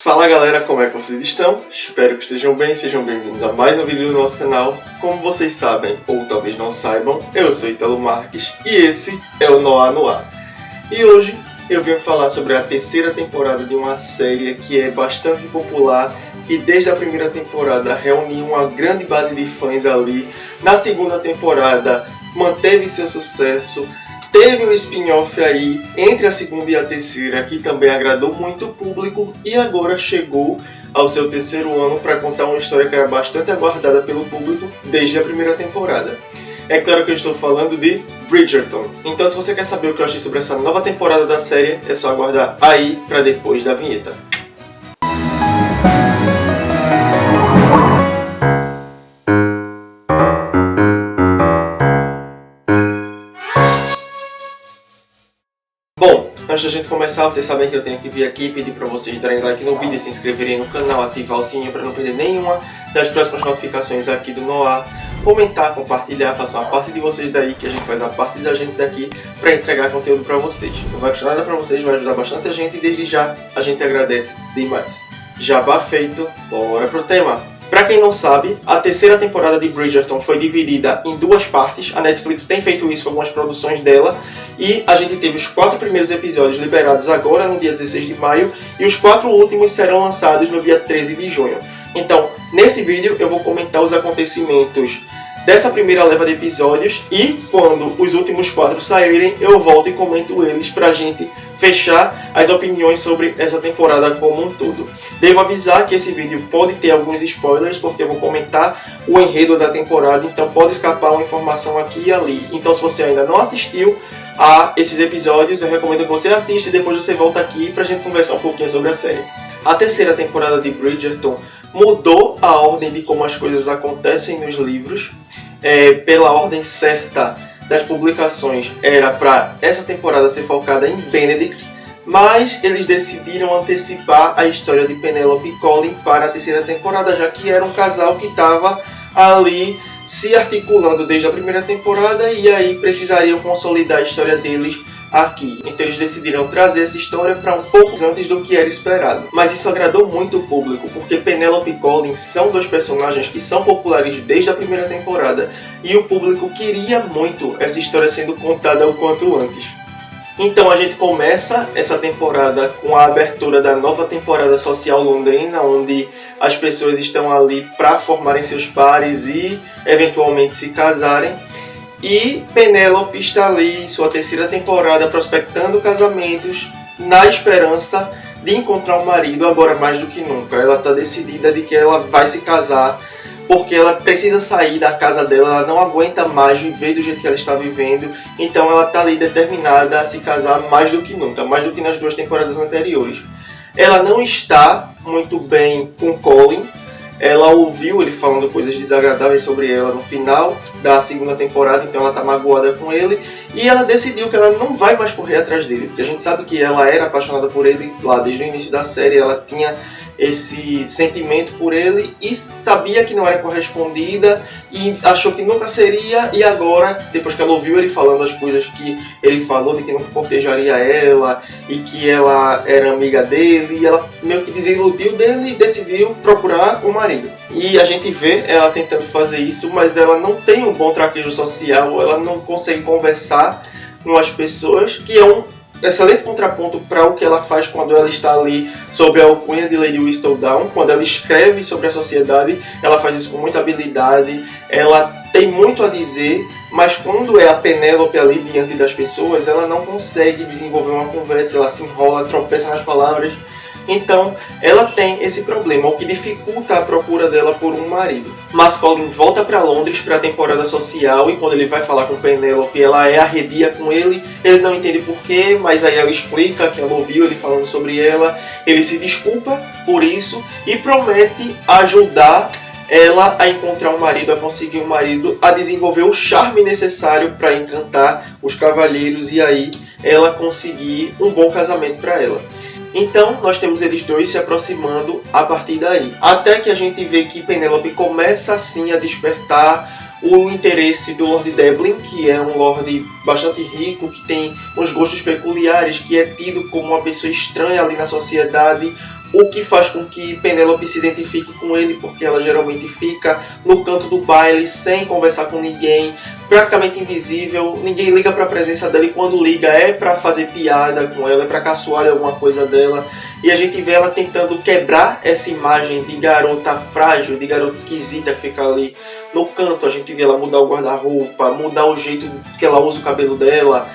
Fala galera, como é que vocês estão? Espero que estejam bem, sejam bem-vindos a mais um vídeo do nosso canal. Como vocês sabem, ou talvez não saibam, eu sou Italo Marques e esse é o Noah no Ar. E hoje eu venho falar sobre a terceira temporada de uma série que é bastante popular e desde a primeira temporada reuniu uma grande base de fãs ali. Na segunda temporada manteve seu sucesso. Teve um spin-off aí entre a segunda e a terceira que também agradou muito o público e agora chegou ao seu terceiro ano para contar uma história que era bastante aguardada pelo público desde a primeira temporada. É claro que eu estou falando de Bridgerton. Então se você quer saber o que eu achei sobre essa nova temporada da série, é só aguardar aí para depois da vinheta. Bom, antes da gente começar, vocês sabem que eu tenho que vir aqui e pedir para vocês darem like no vídeo, se inscreverem no canal, ativar o sininho para não perder nenhuma das próximas notificações aqui do Noah, comentar, compartilhar, façam a parte de vocês daí, que a gente faz a parte da gente daqui para entregar conteúdo para vocês. Não vai custar nada para vocês, vai ajudar bastante a gente e desde já a gente agradece demais. Jabá feito, bora pro tema! Pra quem não sabe, a terceira temporada de Bridgerton foi dividida em duas partes. A Netflix tem feito isso com algumas produções dela. E a gente teve os 4 primeiros episódios liberados agora, no dia 16 de maio. E os 4 últimos serão lançados no dia 13 de junho. Então, nesse vídeo eu vou comentar os acontecimentos dessa primeira leva de episódios. E quando os últimos 4 saírem, eu volto e comento eles pra gente fechar as opiniões sobre essa temporada como um todo. Devo avisar que esse vídeo pode ter alguns spoilers, porque eu vou comentar o enredo da temporada, então pode escapar uma informação aqui e ali. Então se você ainda não assistiu a esses episódios, eu recomendo que você assista e depois você volta aqui pra gente conversar um pouquinho sobre a série. A terceira temporada de Bridgerton mudou a ordem de como as coisas acontecem nos livros. Pela ordem certa das publicações era para essa temporada ser focada em Benedict, mas eles decidiram antecipar a história de Penélope e Colin para a terceira temporada, já que era um casal que estava ali se articulando desde a primeira temporada e aí precisariam consolidar a história deles aqui. Então eles decidiram trazer essa história para um pouco antes do que era esperado. Mas isso agradou muito o público, porque Penélope e Colin são dois personagens que são populares desde a primeira temporada e o público queria muito essa história sendo contada o quanto antes. Então a gente começa essa temporada com a abertura da nova temporada social londrina, onde as pessoas estão ali para formarem seus pares e eventualmente se casarem. E Penélope está ali em sua terceira temporada prospectando casamentos na esperança de encontrar um marido agora mais do que nunca. Ela está decidida de que ela vai se casar porque ela precisa sair da casa dela, ela não aguenta mais viver do jeito que ela está vivendo, então ela está ali determinada a se casar mais do que nunca, mais do que nas 2 temporadas anteriores. Ela não está muito bem com Colin. Ela ouviu ele falando coisas desagradáveis sobre ela no final da segunda temporada, então ela está magoada com ele. E ela decidiu que ela não vai mais correr atrás dele, porque a gente sabe que ela era apaixonada por ele lá desde o início da série. Ela tinha esse sentimento por ele e sabia que não era correspondida e achou que nunca seria, e agora, depois que ela ouviu ele falando as coisas que ele falou, de que nunca cortejaria ela e que ela era amiga dele, e ela meio que desiludiu dele e decidiu procurar um marido. E a gente vê ela tentando fazer isso, mas ela não tem um bom traquejo social, ela não consegue conversar com as pessoas, que é um excelente contraponto para o que ela faz quando ela está ali sob a alcunha de Lady Whistledown. Quando ela escreve sobre a sociedade, ela faz isso com muita habilidade, ela tem muito a dizer, mas quando é a Penélope ali diante das pessoas, ela não consegue desenvolver uma conversa, ela se enrola, tropeça nas palavras. Então, ela tem esse problema, o que dificulta a procura dela por um marido. Mas Colin volta para Londres para a temporada social e quando ele vai falar com Penélope, ela é arredia com ele. Ele não entende porquê, mas aí ela explica que ela ouviu ele falando sobre ela. Ele se desculpa por isso e promete ajudar ela a encontrar um marido, a conseguir um marido, a desenvolver o charme necessário para encantar os cavalheiros e aí ela conseguir um bom casamento para ela. Então, nós temos eles dois se aproximando a partir daí. Até que a gente vê que Penélope começa assim a despertar o interesse do Lord Devlin, que é um lord bastante rico, que tem uns gostos peculiares, que é tido como uma pessoa estranha ali na sociedade, o que faz com que Penélope se identifique com ele, porque ela geralmente fica no canto do baile sem conversar com ninguém, praticamente invisível, ninguém liga para a presença dela, e quando liga é para fazer piada com ela, é para caçoar alguma coisa dela. E a gente vê ela tentando quebrar essa imagem de garota frágil, de garota esquisita que fica ali no canto. A gente vê ela mudar o guarda-roupa, mudar o jeito que ela usa o cabelo dela.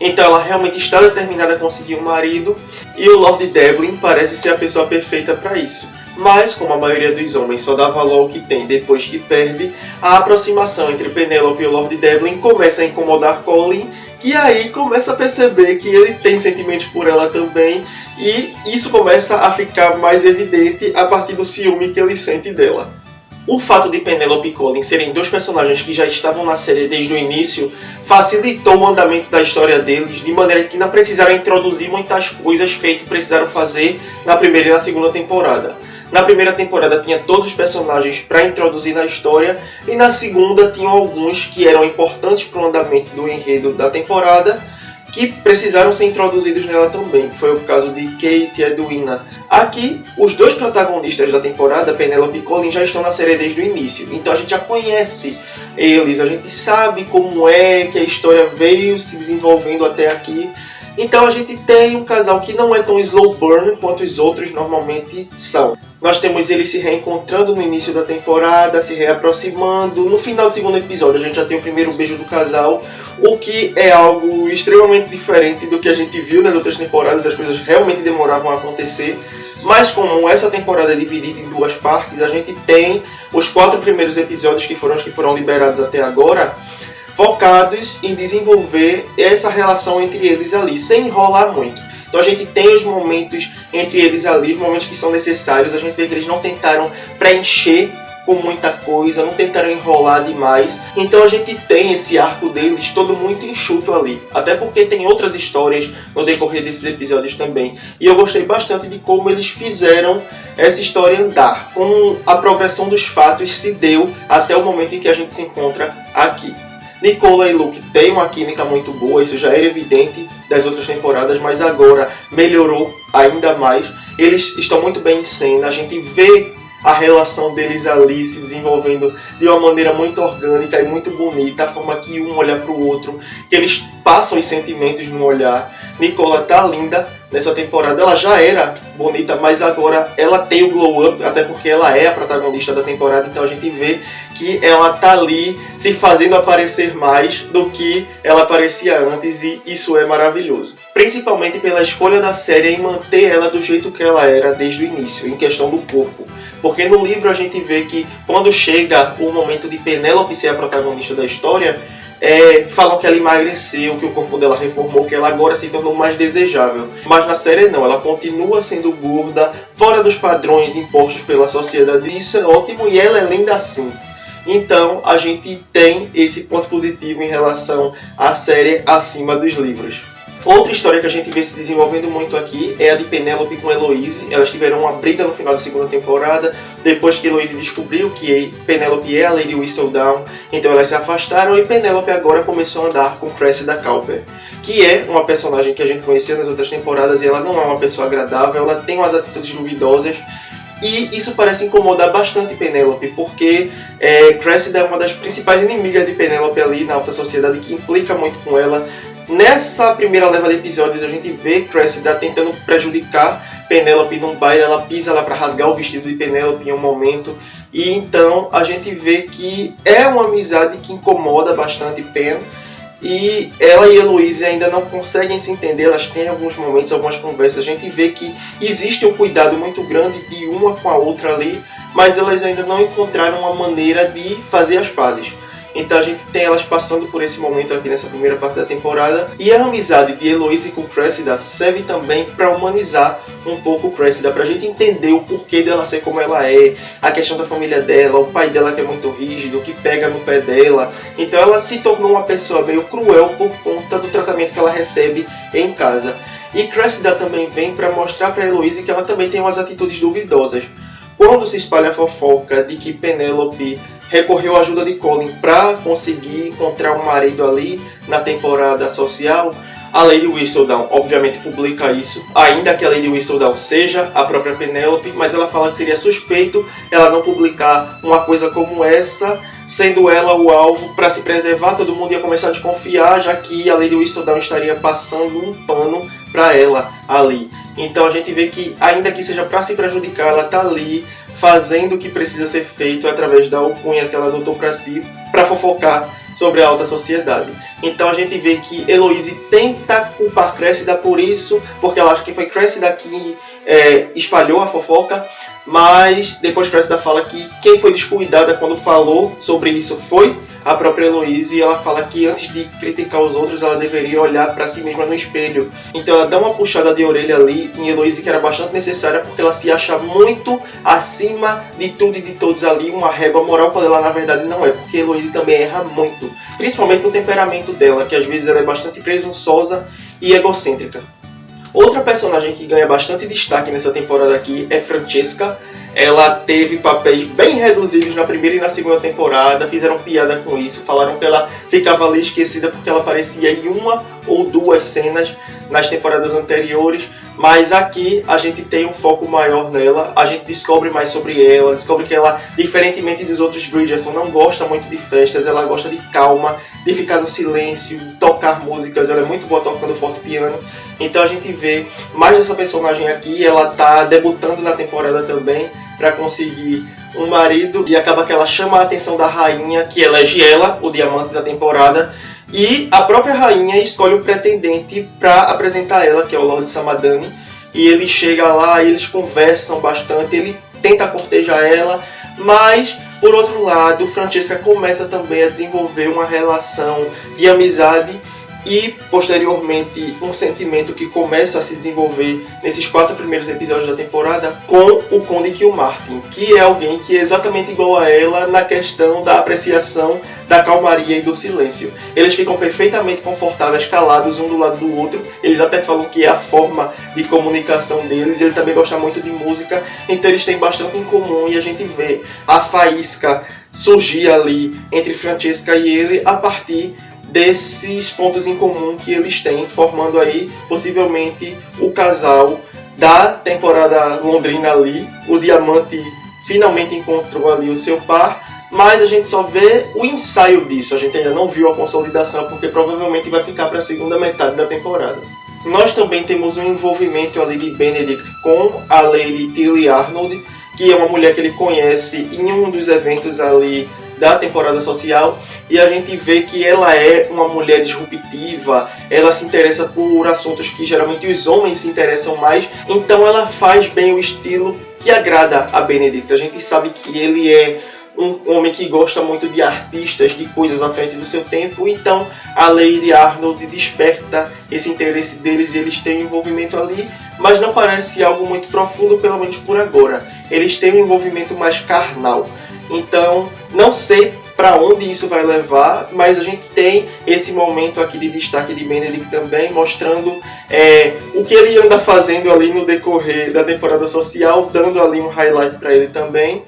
Então ela realmente está determinada a conseguir um marido, e o Lord Devlin parece ser a pessoa perfeita para isso. Mas, como a maioria dos homens só dá valor ao que tem depois que perde, a aproximação entre Penélope e o Lord Devlin começa a incomodar Colin, que aí começa a perceber que ele tem sentimentos por ela também, e isso começa a ficar mais evidente a partir do ciúme que ele sente dela. O fato de Penélope e Colin serem dois personagens que já estavam na série desde o início facilitou o andamento da história deles, de maneira que não precisaram introduzir muitas coisas feitas que precisaram fazer na primeira e na segunda temporada. Na primeira temporada tinha todos os personagens para introduzir na história, e na segunda tinham alguns que eram importantes para o andamento do enredo da temporada, que precisaram ser introduzidos nela também, que foi o caso de Kate e Edwina. Aqui, os dois protagonistas da temporada, Penélope e Colin, já estão na série desde o início, então a gente já conhece eles, a gente sabe como é que a história veio se desenvolvendo até aqui. Então a gente tem um casal que não é tão slow burn quanto os outros normalmente são. Nós temos eles se reencontrando no início da temporada, se reaproximando. No final do segundo episódio a gente já tem o primeiro beijo do casal, o que é algo extremamente diferente do que a gente viu nas outras temporadas. As coisas realmente demoravam a acontecer. Mas como essa temporada é dividida em duas partes, a gente tem os 4 primeiros episódios, que foram os que foram liberados até agora, focados em desenvolver essa relação entre eles ali, sem enrolar muito. Então a gente tem os momentos entre eles ali, os momentos que são necessários. A gente vê que eles não tentaram preencher com muita coisa, não tentaram enrolar demais. Então a gente tem esse arco deles todo muito enxuto ali. Até porque tem outras histórias no decorrer desses episódios também. E eu gostei bastante de como eles fizeram essa história andar. Como a progressão dos fatos se deu até o momento em que a gente se encontra aqui. Nicola e Luke têm uma química muito boa, isso já era evidente das outras temporadas, mas agora melhorou ainda mais. Eles estão muito bem em cena, a gente vê a relação deles ali se desenvolvendo de uma maneira muito orgânica e muito bonita, a forma que um olha para o outro, que eles passam os sentimentos no olhar. Nicola tá linda nessa temporada, ela já era bonita, mas agora ela tem o glow up, até porque ela é a protagonista da temporada, então a gente vê que ela tá ali se fazendo aparecer mais do que ela aparecia antes, e isso é maravilhoso. Principalmente pela escolha da série em manter ela do jeito que ela era desde o início, em questão do corpo. Porque no livro a gente vê que quando chega o momento de Penélope ser a protagonista da história, falam que ela emagreceu, que o corpo dela reformou, que ela agora se tornou mais desejável. Mas na série não, ela continua sendo gorda, fora dos padrões impostos pela sociedade. Isso é ótimo e ela é linda assim. Então a gente tem esse ponto positivo em relação à série acima dos livros. Outra história que a gente vê se desenvolvendo muito aqui é a de Penélope com Eloise. Elas tiveram uma briga no final da segunda temporada, depois que Eloise descobriu que Penélope é a Lady Whistledown, então elas se afastaram, e Penélope agora começou a andar com Cressida Cooper, que é uma personagem que a gente conhecia nas outras temporadas, e ela não é uma pessoa agradável, ela tem umas atitudes duvidosas, e isso parece incomodar bastante Penélope, porque Cressida é uma das principais inimigas de Penélope ali na alta sociedade, que implica muito com ela. Nessa primeira leva de episódios a gente vê Cressida tentando prejudicar Penélope num baile, ela pisa lá para rasgar o vestido de Penélope em um momento, e então a gente vê que é uma amizade que incomoda bastante Pen, e ela e Eloise ainda não conseguem se entender. Elas têm alguns momentos, algumas conversas, a gente vê que existe um cuidado muito grande de uma com a outra ali, mas elas ainda não encontraram uma maneira de fazer as pazes. Então a gente tem elas passando por esse momento aqui nessa primeira parte da temporada. E a amizade de Eloise com Cressida serve também para humanizar um pouco Cressida, pra gente entender o porquê dela ser como ela é, a questão da família dela, o pai dela que é muito rígido, que pega no pé dela. Então ela se tornou uma pessoa meio cruel por conta do tratamento que ela recebe em casa. E Cressida também vem para mostrar para Eloise que ela também tem umas atitudes duvidosas. Quando se espalha a fofoca de que Penélope recorreu à ajuda de Colin para conseguir encontrar um marido ali na temporada social, A Lady Whistledown obviamente publica isso, ainda que a Lady Whistledown seja a própria Penélope, mas ela fala que seria suspeito ela não publicar uma coisa como essa, sendo ela o alvo para se preservar. Todo mundo ia começar a desconfiar, já que a Lady Whistledown estaria passando um pano para ela ali. Então a gente vê que, ainda que seja para se prejudicar, ela está ali fazendo o que precisa ser feito através da alcunha que ela adotou para si, para fofocar sobre a alta sociedade. Então a gente vê que Heloise tenta culpar Cressida por isso, porque ela acha que foi Cressida que espalhou a fofoca, mas depois Cressida fala que quem foi descuidada quando falou sobre isso foi a própria Heloise, e ela fala que antes de criticar os outros ela deveria olhar para si mesma no espelho. Então ela dá uma puxada de orelha ali em Heloise, que era bastante necessária, porque ela se acha muito acima de tudo e de todos ali, uma régua moral, quando ela na verdade não é, porque Heloise também erra muito, principalmente no temperamento dela, que às vezes ela é bastante presunçosa e egocêntrica. Outra personagem que ganha bastante destaque nessa temporada aqui é Francesca. Ela teve papéis bem reduzidos na primeira e na segunda temporada, fizeram piada com isso, falaram que ela ficava ali esquecida porque ela aparecia em uma ou duas cenas nas temporadas anteriores, mas aqui a gente tem um foco maior nela, a gente descobre mais sobre ela, descobre que ela, diferentemente dos outros Bridgerton, não gosta muito de festas, ela gosta de calma, de ficar no silêncio, tocar músicas, ela é muito boa tocando forte piano. Então a gente vê mais dessa personagem aqui, ela tá debutando na temporada também para conseguir um marido, e acaba que ela chama a atenção da rainha, que elege ela o diamante da temporada, e a própria rainha escolhe um pretendente para apresentar ela, que é o Lord Samadani, e ele chega lá, eles conversam bastante, ele tenta cortejar ela, mas por outro lado, Francesca começa também a desenvolver uma relação de amizade e, posteriormente, um sentimento que começa a se desenvolver nesses 4 primeiros episódios da temporada com o Conde Kilmartin, que é alguém que é exatamente igual a ela na questão da apreciação da calmaria e do silêncio. Eles ficam perfeitamente confortáveis, calados um do lado do outro, eles até falam que é a forma de comunicação deles, ele também gosta muito de música, então eles têm bastante em comum, e a gente vê a faísca surgir ali entre Francesca e ele a partir desses pontos em comum que eles têm, formando aí possivelmente o casal da temporada londrina ali. O diamante finalmente encontrou ali o seu par, mas a gente só vê o ensaio disso, a gente ainda não viu a consolidação, porque provavelmente vai ficar para a segunda metade da temporada. Nós também temos um envolvimento ali de Benedict com a Lady Tilly Arnold, que é uma mulher que ele conhece em um dos eventos ali da temporada social, e a gente vê que ela é uma mulher disruptiva, ela se interessa por assuntos que geralmente os homens se interessam mais, então ela faz bem o estilo que agrada a Benedict. A gente sabe que ele é um homem que gosta muito de artistas, de coisas à frente do seu tempo, então a Lady Arnold desperta esse interesse deles e eles têm envolvimento ali, mas não parece algo muito profundo, pelo menos por agora. Eles têm um envolvimento mais carnal. Então, não sei para onde isso vai levar, mas a gente tem esse momento aqui de destaque de Benedict também, mostrando o que ele anda fazendo ali no decorrer da temporada social, dando ali um highlight para ele também.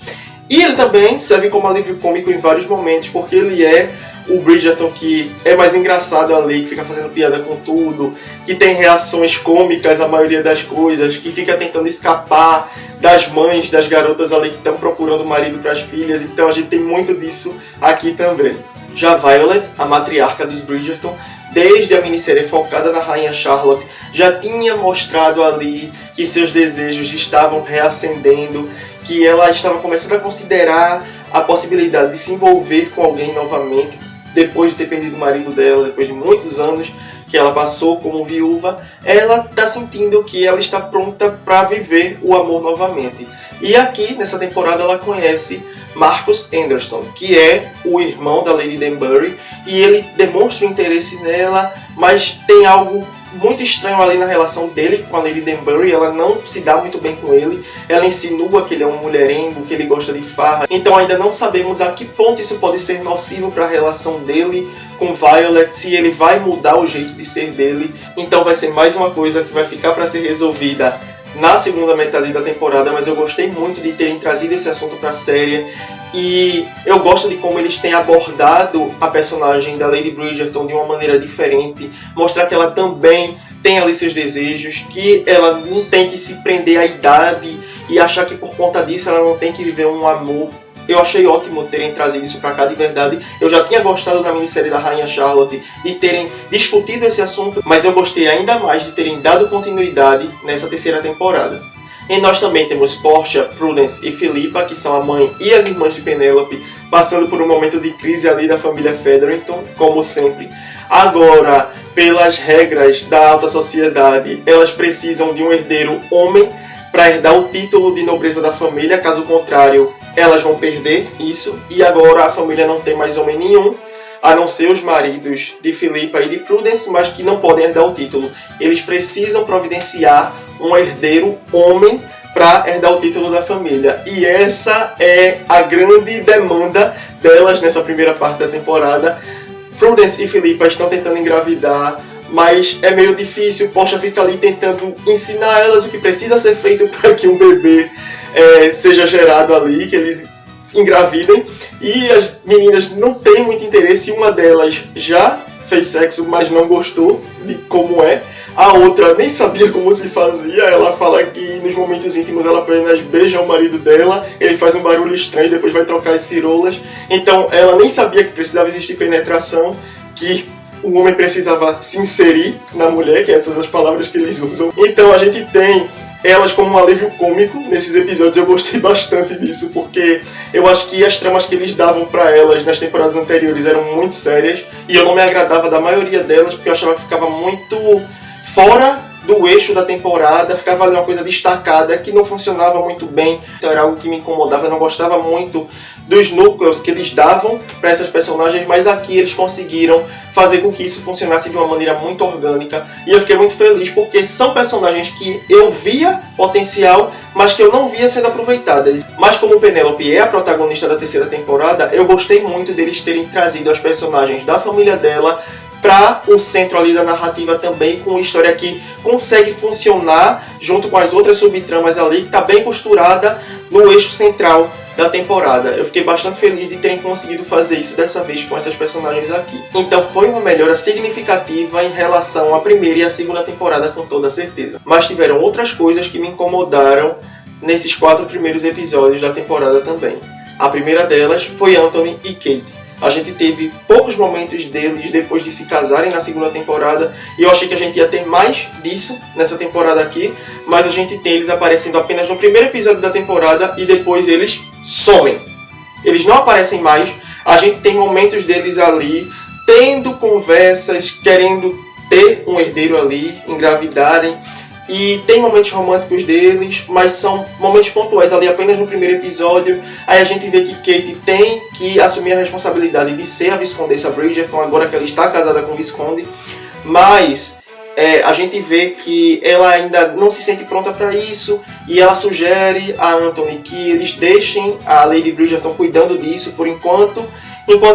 E ele também serve como alívio cômico em vários momentos, porque ele é o Bridgerton que é mais engraçado ali, que fica fazendo piada com tudo, que tem reações cômicas à maioria das coisas, que fica tentando escapar das mães, das garotas ali que estão procurando marido para as filhas. Então a gente tem muito disso aqui também. Já Violet, a matriarca dos Bridgerton, desde a minissérie focada na Rainha Charlotte, já tinha mostrado ali que seus desejos estavam reacendendo, que ela estava começando a considerar a possibilidade de se envolver com alguém novamente, depois de ter perdido o marido dela, depois de muitos anos que ela passou como viúva. Ela está sentindo que ela está pronta para viver o amor novamente. E aqui, nessa temporada, ela conhece Marcus Anderson, que é o irmão da Lady Danbury, e ele demonstra um interesse nela, mas tem algo muito estranho ali na relação dele com a Lady Danbury. Ela não se dá muito bem com ele, ela insinua que ele é um mulherengo, que ele gosta de farra, então ainda não sabemos a que ponto isso pode ser nocivo para a relação dele com Violet, se ele vai mudar o jeito de ser dele. Então vai ser mais uma coisa que vai ficar para ser resolvida na segunda metade da temporada, mas eu gostei muito de terem trazido esse assunto para a série, E eu gosto de como eles têm abordado a personagem da Lady Bridgerton de uma maneira diferente, mostrar que ela também tem ali seus desejos, que ela não tem que se prender à idade e achar que por conta disso ela não tem que viver um amor. Eu achei ótimo terem trazido isso pra cá, de verdade. Eu já tinha gostado da minissérie da Rainha Charlotte de terem discutido esse assunto, mas eu gostei ainda mais de terem dado continuidade nessa terceira temporada. E nós também temos Portia, Prudence e Philippa, que são a mãe e as irmãs de Penélope, passando por um momento de crise ali da família Featherington, como sempre. Agora, pelas regras da alta sociedade, elas precisam de um herdeiro homem para herdar o título de nobreza da família, caso contrário, elas vão perder isso. E agora a família não tem mais homem nenhum, a não ser os maridos de Philippa e de Prudence, mas que não podem herdar o título. Eles precisam providenciar um herdeiro homem para herdar o título da família. E essa é a grande demanda delas nessa primeira parte da temporada. Prudence e Philippa estão tentando engravidar, mas é meio difícil. Portia fica ali tentando ensinar elas o que precisa ser feito para que um bebê seja gerado ali, que eles engravidem. E as meninas não têm muito interesse. Uma delas já fez sexo, mas não gostou de como é. A outra nem sabia como se fazia. Ela fala que nos momentos íntimos ela apenas beija o marido dela, ele faz um barulho estranho e depois vai trocar as cirolas. Então ela nem sabia que precisava existir penetração, que o homem precisava se inserir na mulher, que essas são as palavras que eles usam. Então a gente tem elas como um alívio cômico nesses episódios. Eu gostei bastante disso, porque eu acho que as tramas que eles davam pra elas nas temporadas anteriores eram muito sérias, e eu não me agradava da maioria delas, porque eu achava que ficava muito fora do eixo da temporada, ficava ali uma coisa destacada que não funcionava muito bem. Então era algo que me incomodava, eu não gostava muito dos núcleos que eles davam para essas personagens, mas aqui eles conseguiram fazer com que isso funcionasse de uma maneira muito orgânica, e eu fiquei muito feliz porque são personagens que eu via potencial, mas que eu não via sendo aproveitadas. Mas como Penélope é a protagonista da terceira temporada, eu gostei muito deles terem trazido as personagens da família dela para o centro ali da narrativa também, com uma história que consegue funcionar junto com as outras subtramas ali, que está bem costurada no eixo central da temporada. Eu fiquei bastante feliz de terem conseguido fazer isso dessa vez com essas personagens aqui. Então foi uma melhora significativa em relação à primeira e à segunda temporada, com toda certeza. Mas tiveram outras coisas que me incomodaram nesses 4 primeiros episódios da temporada também. A primeira delas foi Anthony e Kate. A gente teve poucos momentos deles depois de se casarem na segunda temporada, e eu achei que a gente ia ter mais disso nessa temporada aqui, mas a gente tem eles aparecendo apenas no primeiro episódio da temporada e depois eles somem. Eles não aparecem mais. A gente tem momentos deles ali tendo conversas, querendo ter um herdeiro ali, engravidarem. E tem momentos românticos deles, mas são momentos pontuais ali apenas no primeiro episódio. Aí a gente vê que Kate tem que assumir a responsabilidade de ser a Viscondessa Bridgerton, agora que ela está casada com o Visconde. Mas a gente vê que ela ainda não se sente pronta para isso, e ela sugere a Anthony que eles deixem a Lady Bridgerton cuidando disso por enquanto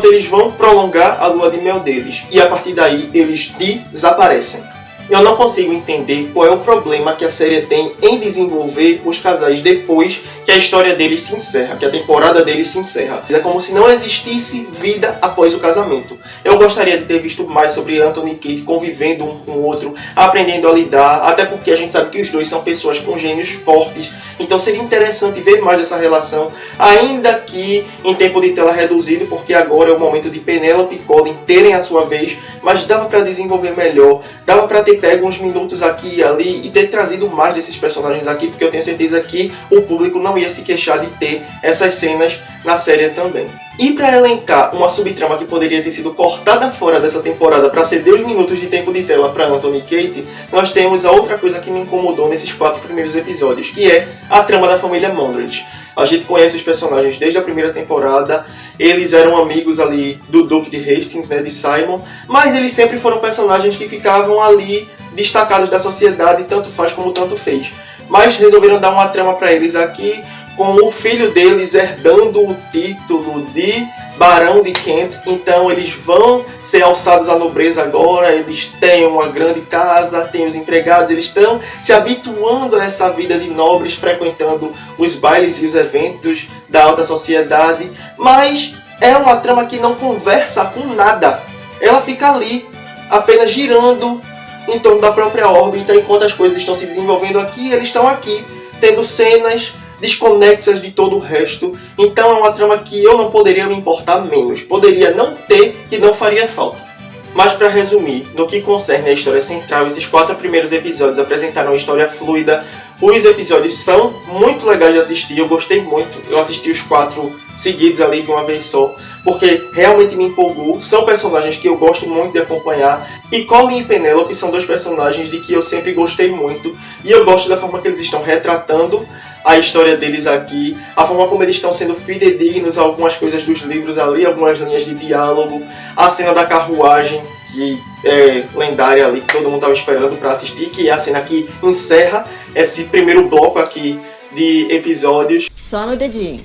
eles vão prolongar a lua de mel deles. E a partir daí eles desaparecem. Eu não consigo entender qual é o problema que a série tem em desenvolver os casais depois que a história deles se encerra, que a temporada deles se encerra. É como se não existisse vida após o casamento. Eu gostaria de ter visto mais sobre Anthony e Kate convivendo um com o outro, aprendendo a lidar, até porque a gente sabe que os dois são pessoas com gênios fortes, então seria interessante ver mais dessa relação, ainda que em tempo de tela reduzido, porque agora é o momento de Penélope e Colin terem a sua vez, mas dava para desenvolver melhor, dava para ter pego uns minutos aqui e ali e ter trazido mais desses personagens aqui, porque eu tenho certeza que o público não ia se queixar de ter essas cenas na série também. E para elencar uma subtrama que poderia ter sido cortada fora dessa temporada para ceder os minutos de tempo de tela para Anthony e Kate, nós temos a outra coisa que me incomodou nesses 4 primeiros episódios, que é a trama da família Mondred. A gente conhece os personagens desde a primeira temporada, eles eram amigos ali do Duque de Hastings, né, de Simon, mas eles sempre foram personagens que ficavam ali destacados da sociedade, tanto faz como tanto fez. Mas resolveram dar uma trama para eles aqui, com o filho deles herdando o título de barão de Kent, então eles vão ser alçados à nobreza agora, eles têm uma grande casa, têm os empregados, eles estão se habituando a essa vida de nobres, frequentando os bailes e os eventos da alta sociedade, mas é uma trama que não conversa com nada, ela fica ali, apenas girando em torno da própria órbita, enquanto as coisas estão se desenvolvendo aqui, eles estão aqui, tendo cenas desconexas de todo o resto. Então é uma trama que eu não poderia me importar menos. Poderia não ter, que não faria falta. Mas para resumir, no que concerne a história central, esses 4 primeiros episódios apresentaram uma história fluida. Os episódios são muito legais de assistir, eu gostei muito. Eu assisti os 4 seguidos ali de uma vez só, porque realmente me empolgou. São personagens que eu gosto muito de acompanhar. E Colin e Penelope são 2 personagens de que eu sempre gostei muito. E eu gosto da forma que eles estão retratando a história deles aqui, a forma como eles estão sendo fidedignos a algumas coisas dos livros ali, algumas linhas de diálogo, a cena da carruagem, que é lendária ali, que todo mundo estava esperando para assistir, que é a cena que encerra esse primeiro bloco aqui de episódios. Só no dedinho,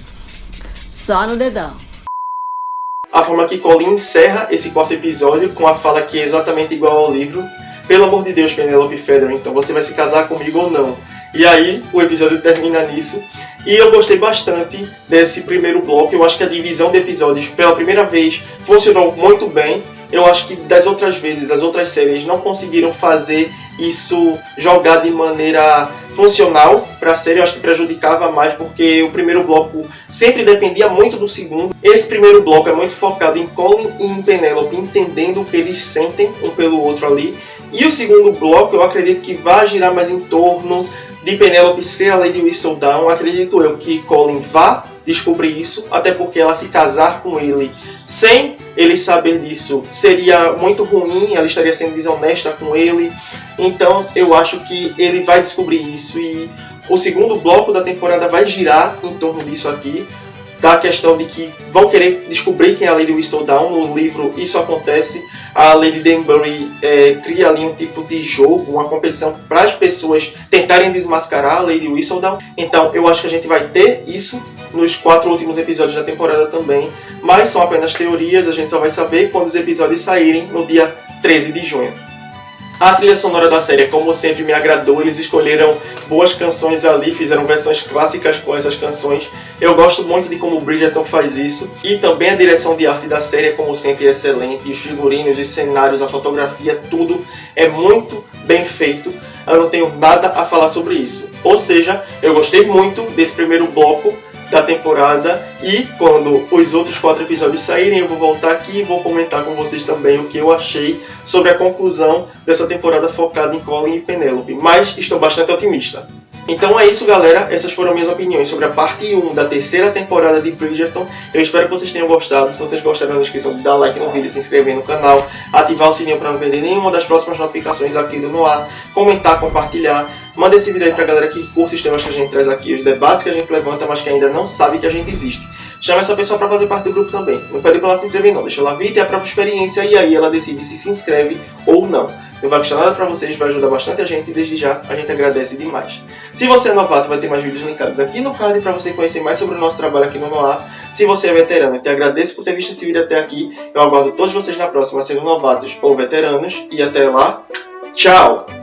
só no dedão. A forma que Colin encerra esse 4º episódio com a fala que é exatamente igual ao livro. Pelo amor de Deus, Penelope Featherington, você vai se casar comigo ou não? E aí, o episódio termina nisso. E eu gostei bastante desse primeiro bloco. Eu acho que a divisão de episódios, pela primeira vez, funcionou muito bem. Eu acho que das outras vezes, as outras séries não conseguiram fazer isso jogar de maneira funcional para a série. Eu acho que prejudicava mais, porque o primeiro bloco sempre dependia muito do segundo. Esse primeiro bloco é muito focado em Colin e em Penelope, entendendo o que eles sentem um pelo outro ali. E o segundo bloco, eu acredito que vai girar mais em torno de Penelope ser a Lady Whistledown. Acredito eu que Colin vá descobrir isso, até porque ela se casar com ele sem ele saber disso seria muito ruim, ela estaria sendo desonesta com ele. Então eu acho que ele vai descobrir isso e o segundo bloco da temporada vai girar em torno disso aqui, da questão de que vão querer descobrir quem é a Lady Whistledown. No livro isso acontece. A Lady Danbury cria ali um tipo de jogo, uma competição para as pessoas tentarem desmascarar a Lady Whistledown. Então eu acho que a gente vai ter isso nos 4 últimos episódios da temporada também, mas são apenas teorias, a gente só vai saber quando os episódios saírem no dia 13 de junho. A trilha sonora da série, como sempre, me agradou. Eles escolheram boas canções ali, fizeram versões clássicas com essas canções. Eu gosto muito de como o Bridgerton faz isso. E também a direção de arte da série, como sempre, é excelente. Os figurinos, os cenários, a fotografia, tudo é muito bem feito. Eu não tenho nada a falar sobre isso. Ou seja, eu gostei muito desse primeiro bloco da temporada, e quando os outros 4 episódios saírem eu vou voltar aqui e vou comentar com vocês também o que eu achei sobre a conclusão dessa temporada focada em Colin e Penelope, mas estou bastante otimista. Então é isso, galera, essas foram minhas opiniões sobre a parte 1 da 3ª temporada de Bridgerton. Eu espero que vocês tenham gostado. Se vocês gostaram, não esqueçam de dar like no vídeo, se inscrever no canal, ativar o sininho para não perder nenhuma das próximas notificações aqui do Noir, comentar, compartilhar. Manda esse vídeo aí pra galera que curte os temas que a gente traz aqui, os debates que a gente levanta, mas que ainda não sabe que a gente existe. Chama essa pessoa pra fazer parte do grupo também. Não pede pra ela se inscrever não, deixa ela vir, ter a própria experiência e aí ela decide se inscreve ou não. Não vai custar nada pra vocês, vai ajudar bastante a gente e desde já a gente agradece demais. Se você é novato, vai ter mais vídeos linkados aqui no card pra você conhecer mais sobre o nosso trabalho aqui no Noir. Se você é veterano, eu te agradeço por ter visto esse vídeo até aqui. Eu aguardo todos vocês na próxima, sendo novatos ou veteranos. E até lá, tchau!